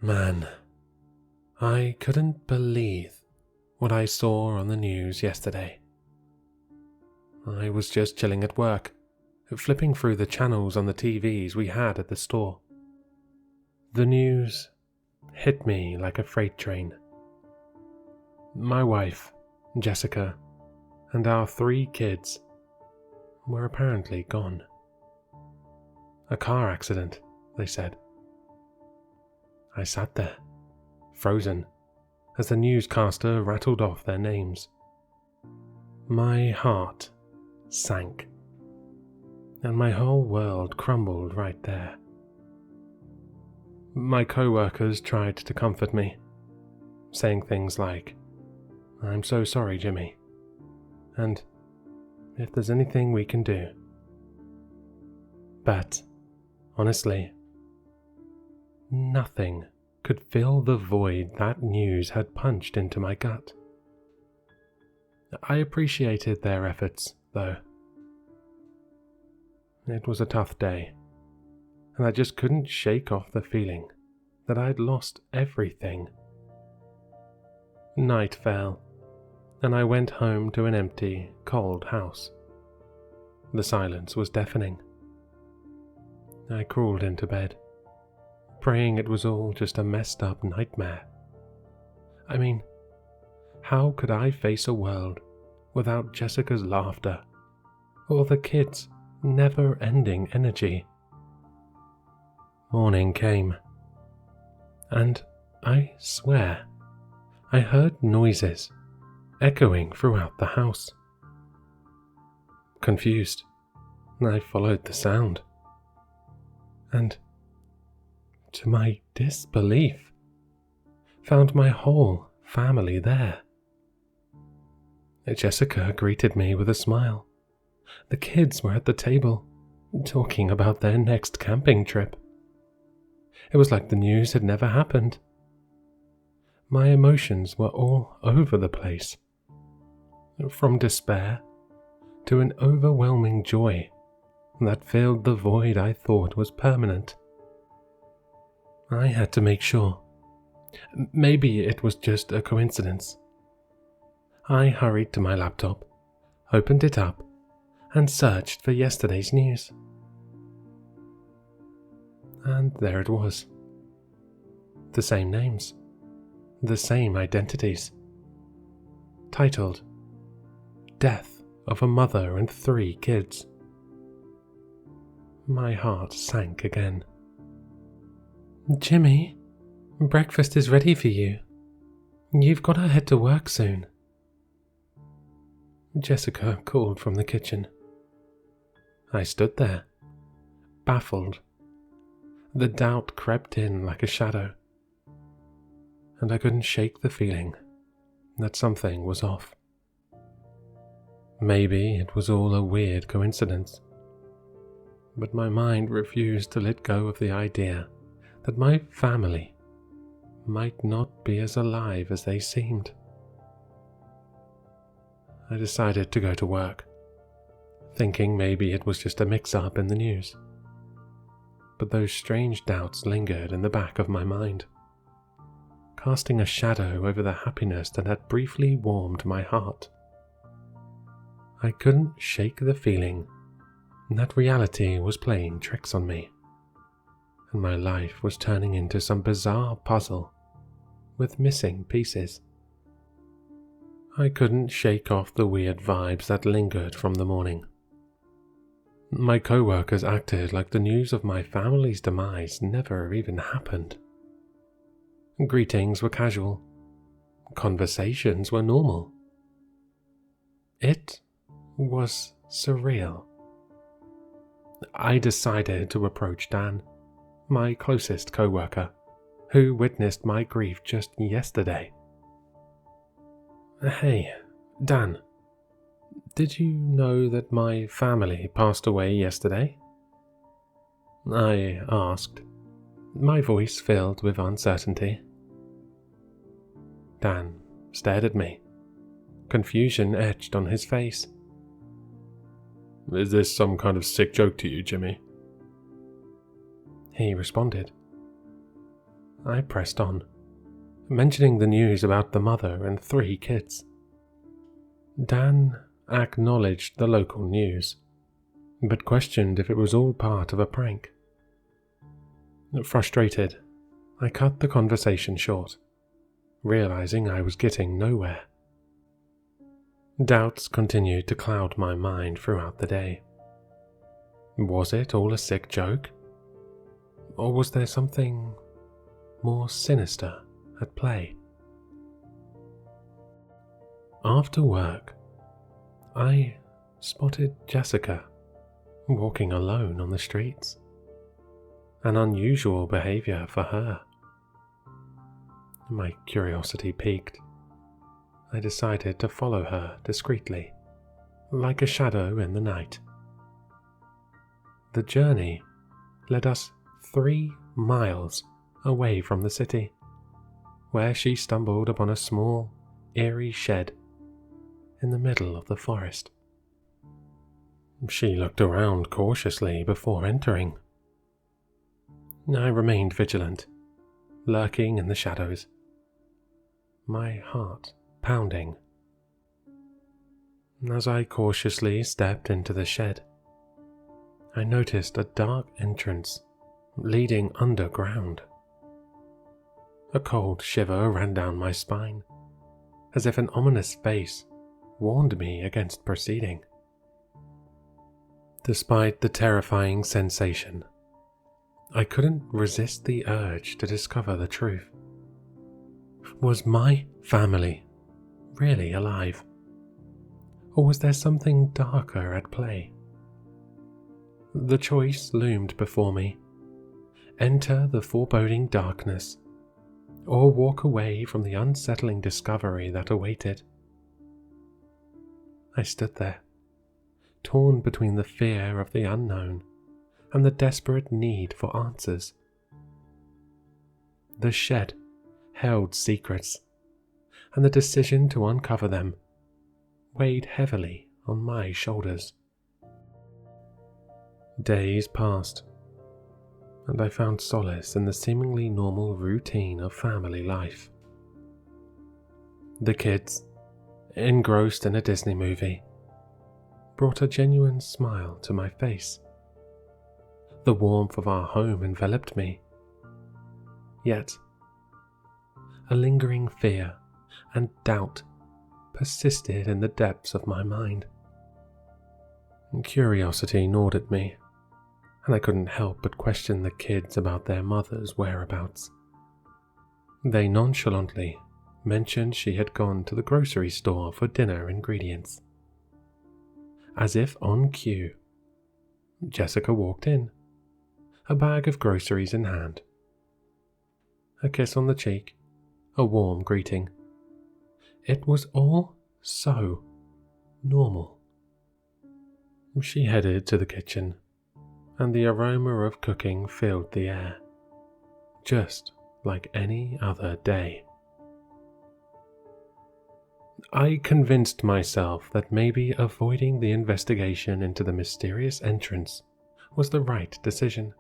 Man, I couldn't believe what I saw on the news yesterday. I was just chilling at work, flipping through the channels on the TVs we had at the store. The news hit me like a freight train. My wife, Jessica, and our 3 kids were apparently gone. A car accident, they said. I sat there, frozen, as the newscaster rattled off their names. My heart sank, and my whole world crumbled right there. My co-workers tried to comfort me, saying things like, "I'm so sorry, Jimmy," and "if there's anything we can do." But, honestly, nothing could fill the void that news had punched into my gut. I appreciated their efforts, though. It was a tough day, and I just couldn't shake off the feeling that I'd lost everything. Night fell, and I went home to an empty, cold house. The silence was deafening. I crawled into bed, praying it was all just a messed up nightmare. I mean, how could I face a world without Jessica's laughter or the kids' never-ending energy? Morning came, and I swear I heard noises echoing throughout the house. Confused, I followed the sound, and to my disbelief, found my whole family there. Jessica greeted me with a smile. The kids were at the table, talking about their next camping trip. It was like the news had never happened. My emotions were all over the place, from despair to an overwhelming joy that filled the void I thought was permanent. I had to make sure. Maybe it was just a coincidence. I hurried to my laptop, opened it up, and searched for yesterday's news. And there it was. The same names, the same identities. Titled, "Death of a Mother and 3 Kids." My heart sank again. "Jimmy, breakfast is ready for you. You've got to head to work soon." Jessica called from the kitchen. I stood there, baffled. The doubt crept in like a shadow, and I couldn't shake the feeling that something was off. Maybe it was all a weird coincidence, but my mind refused to let go of the idea that my family might not be as alive as they seemed. I decided to go to work, thinking maybe it was just a mix-up in the news. But those strange doubts lingered in the back of my mind, casting a shadow over the happiness that had briefly warmed my heart. I couldn't shake the feeling that reality was playing tricks on me, and my life was turning into some bizarre puzzle with missing pieces. I couldn't shake off the weird vibes that lingered from the morning. My co-workers acted like the news of my family's demise never even happened. Greetings were casual. Conversations were normal. It was surreal. I decided to approach Dan, my closest co-worker, who witnessed my grief just yesterday. "Hey, Dan, did you know that my family passed away yesterday?" I asked, my voice filled with uncertainty. Dan stared at me, confusion etched on his face. "Is this some kind of sick joke to you, Jimmy?" He responded. I pressed on, mentioning the news about the mother and 3 kids. Dan acknowledged the local news, but questioned if it was all part of a prank. Frustrated, I cut the conversation short, realizing I was getting nowhere. Doubts continued to cloud my mind throughout the day. Was it all a sick joke? Or was there something more sinister at play? After work, I spotted Jessica walking alone on the streets. An unusual behavior for her. My curiosity piqued. I decided to follow her discreetly, like a shadow in the night. The journey led us 3 miles away from the city, where she stumbled upon a small, eerie shed in the middle of the forest. She looked around cautiously before entering. I remained vigilant, lurking in the shadows, my heart pounding. As I cautiously stepped into the shed, I noticed a dark entrance leading underground. A cold shiver ran down my spine, as if an ominous face warned me against proceeding. Despite the terrifying sensation, I couldn't resist the urge to discover the truth. Was my family really alive? Or was there something darker at play? The choice loomed before me. Enter the foreboding darkness, or walk away from the unsettling discovery that awaited. I stood there, torn between the fear of the unknown and the desperate need for answers. The shed held secrets, and the decision to uncover them weighed heavily on my shoulders. Days passed, and I found solace in the seemingly normal routine of family life. The kids, engrossed in a Disney movie, brought a genuine smile to my face. The warmth of our home enveloped me. Yet, a lingering fear and doubt persisted in the depths of my mind. Curiosity gnawed at me, and I couldn't help but question the kids about their mother's whereabouts. They nonchalantly mentioned she had gone to the grocery store for dinner ingredients. As if on cue, Jessica walked in, a bag of groceries in hand. A kiss on the cheek, a warm greeting. It was all so normal. She headed to the kitchen, and the aroma of cooking filled the air, just like any other day. I convinced myself that maybe avoiding the investigation into the mysterious entrance was the right decision.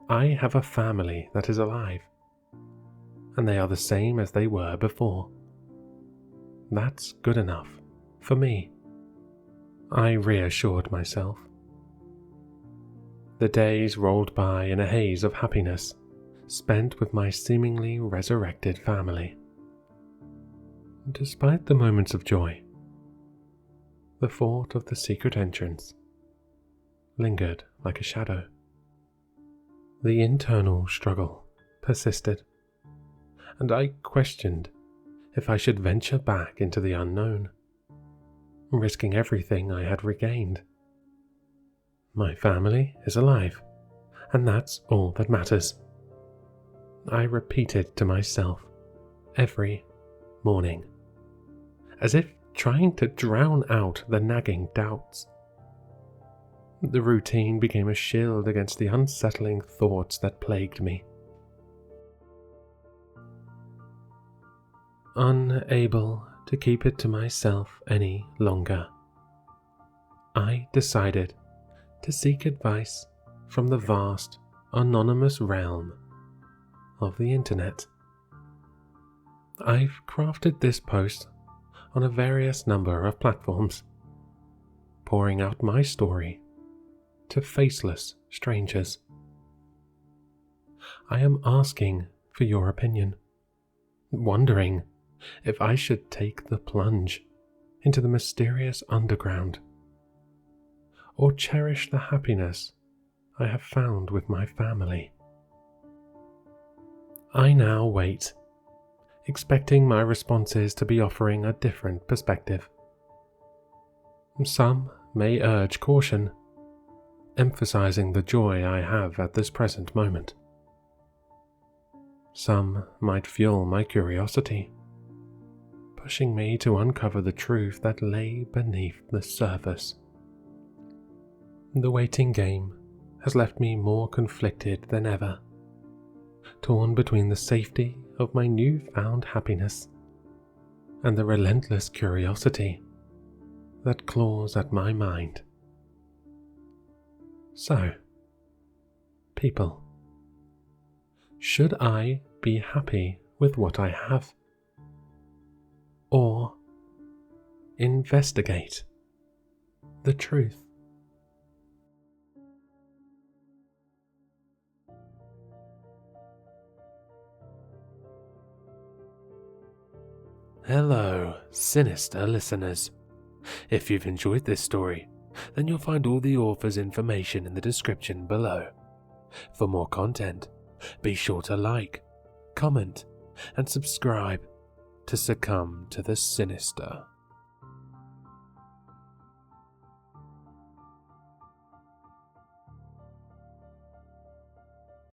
I have a family that is alive, and they are the same as they were before. That's good enough for me, I reassured myself. The days rolled by in a haze of happiness, spent with my seemingly resurrected family. Despite the moments of joy, the thought of the secret entrance lingered like a shadow. The internal struggle persisted, and I questioned if I should venture back into the unknown, risking everything I had regained. My family is alive, and that's all that matters, I repeated to myself every morning, as if trying to drown out the nagging doubts. The routine became a shield against the unsettling thoughts that plagued me. Unable to keep it to myself any longer, I decided to seek advice from the vast, anonymous realm of the internet. I've crafted this post on a various number of platforms, pouring out my story to faceless strangers. I am asking for your opinion, wondering if I should take the plunge into the mysterious underground or cherish the happiness I have found with my family. I now wait, expecting my responses to be offering a different perspective. Some may urge caution, emphasizing the joy I have at this present moment. Some might fuel my curiosity, pushing me to uncover the truth that lay beneath the surface. The waiting game has left me more conflicted than ever, torn between the safety of my newfound happiness and the relentless curiosity that claws at my mind. So, people, should I be happy with what I have? Or investigate the truth? Hello, Sinister listeners. If you've enjoyed this story, then you'll find all the author's information in the description below. For more content, be sure to like, comment, and subscribe to succumb to the sinister.